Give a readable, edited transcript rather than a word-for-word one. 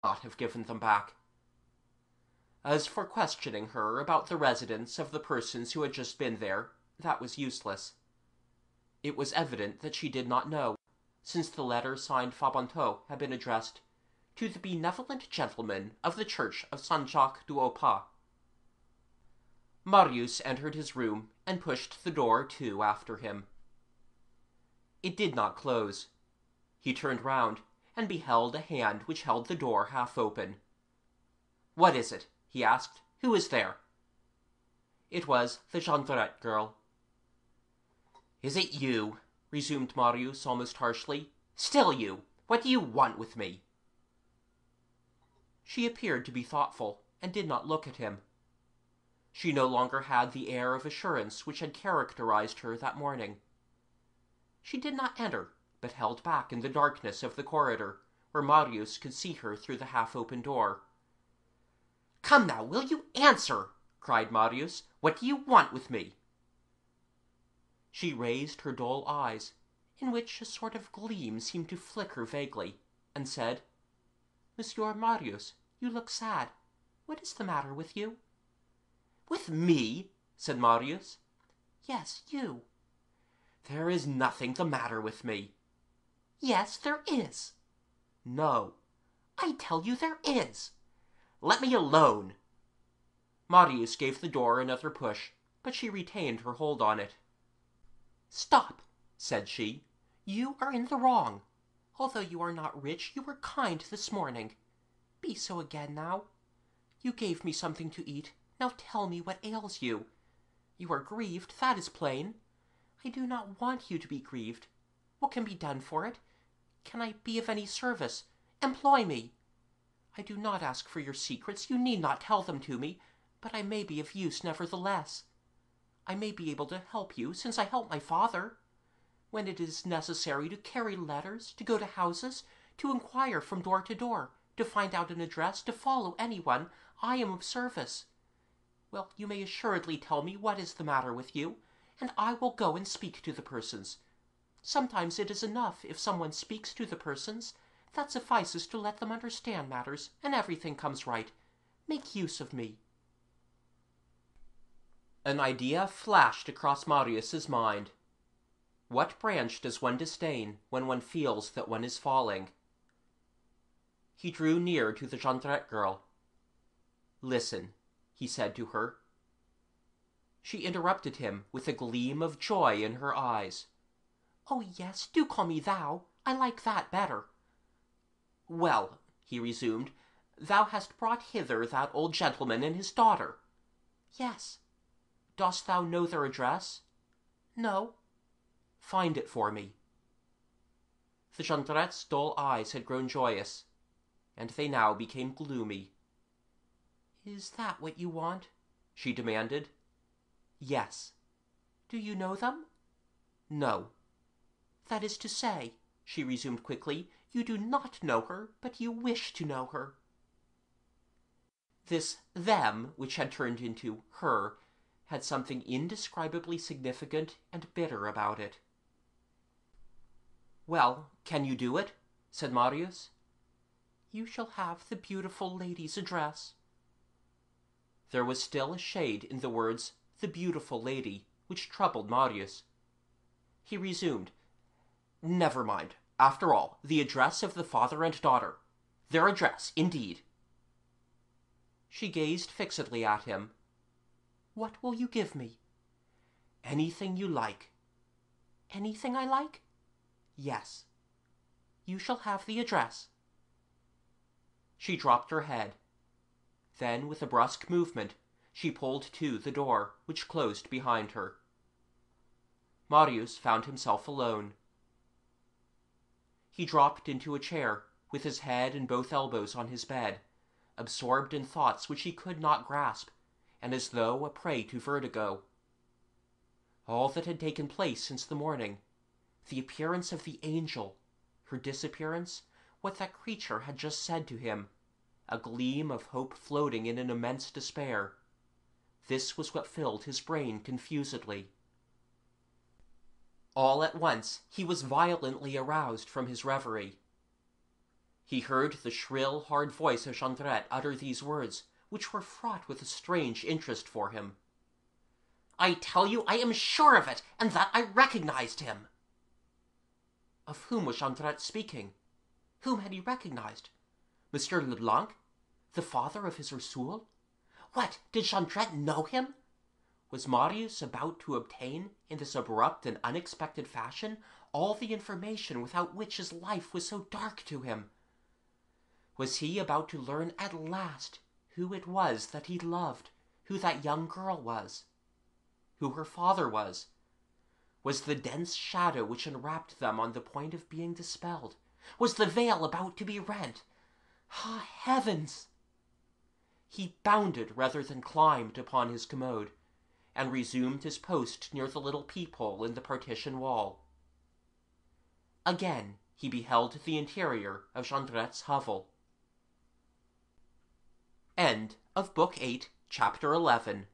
not have given them back. As for questioning her about the residence of the persons who had just been there, that was useless. It was evident that she did not know, since the letter signed Fabantou had been addressed to the benevolent gentleman of the church of Saint-Jacques du Haut-Pas. Marius entered his room and pushed the door to after him. It did not close. He turned round and beheld a hand which held the door half open. "What is it?" he asked. "Who is there?" It was the Jondrette girl. "Is it you?" resumed Marius almost harshly. "Still you! What do you want with me?" She appeared to be thoughtful, and did not look at him. She no longer had the air of assurance which had characterized her that morning. She did not enter, but held back in the darkness of the corridor, where Marius could see her through the half-open door. "Come now, will you answer?" cried Marius. "What do you want with me?" She raised her dull eyes, in which a sort of gleam seemed to flicker vaguely, and said, "Monsieur Marius, you look sad. What is the matter with you?" "With me?" said Marius. "Yes, you." "There is nothing the matter with me." "Yes, there is." "No." "I tell you there is." "Let me alone." Marius gave the door another push, but she retained her hold on it. "Stop," said she. "You are in the wrong. Although you are not rich, you were kind this morning. Be so again now. You gave me something to eat. Now tell me what ails you. You are grieved, that is plain. I do not want you to be grieved. What can be done for it? Can I be of any service? Employ me. I do not ask for your secrets. You need not tell them to me, but I may be of use nevertheless. I may be able to help you, since I help my father. When it is necessary to carry letters, to go to houses, to inquire from door to door, to find out an address, to follow anyone, I am of service. Well, you may assuredly tell me what is the matter with you, and I will go and speak to the persons. Sometimes it is enough if someone speaks to the persons. That suffices to let them understand matters, and everything comes right. Make use of me." An idea flashed across Marius's mind. What branch does one disdain when one feels that one is falling? He drew near to the Jondrette girl. "Listen," he said to her. She interrupted him with a gleam of joy in her eyes. "Oh, yes, do call me thou. I like that better." "Well," he resumed, "thou hast brought hither that old gentleman and his daughter." "Yes." "Dost thou know their address?" "No." "Find it for me." The Jondrette's dull eyes had grown joyous, and they now became gloomy. "Is that what you want?" she demanded. "Yes." "Do you know them?" "No." "That is to say," she resumed quickly, "you do not know her, but you wish to know her." This them, which had turned into her, had something indescribably significant and bitter about it. "Well, can you do it?" said Marius. "You shall have the beautiful lady's address." There was still a shade in the words "the beautiful lady," which troubled Marius. He resumed, "Never mind. After all, the address of the father and daughter. Their address, indeed." She gazed fixedly at him. "What will you give me?" "Anything you like." "Anything I like?" "Yes." "You shall have the address." She dropped her head. Then, with a brusque movement, she pulled to the door, which closed behind her. Marius found himself alone. He dropped into a chair, with his head and both elbows on his bed, absorbed in thoughts which he could not grasp, and as though a prey to vertigo. All that had taken place since the morning, the appearance of the angel, her disappearance, what that creature had just said to him, a gleam of hope floating in an immense despair, this was what filled his brain confusedly. All at once he was violently aroused from his reverie. He heard the shrill, hard voice of Jondrette utter these words, which were fraught with a strange interest for him. "I tell you I am sure of it, and that I recognized him." Of whom was Jondrette speaking? Whom had he recognized? Monsieur Leblanc? The father of his Ursule? What, did Jondrette know him? Was Marius about to obtain, in this abrupt and unexpected fashion, all the information without which his life was so dark to him? Was he about to learn at last who it was that he loved, who that young girl was, who her father was? Was the dense shadow which enwrapped them on the point of being dispelled? Was the veil about to be rent? Ah, heavens! He bounded rather than climbed upon his commode, and resumed his post near the little peephole in the partition wall. Again he beheld the interior of Jondrette's hovel. End of Book 8, Chapter 11.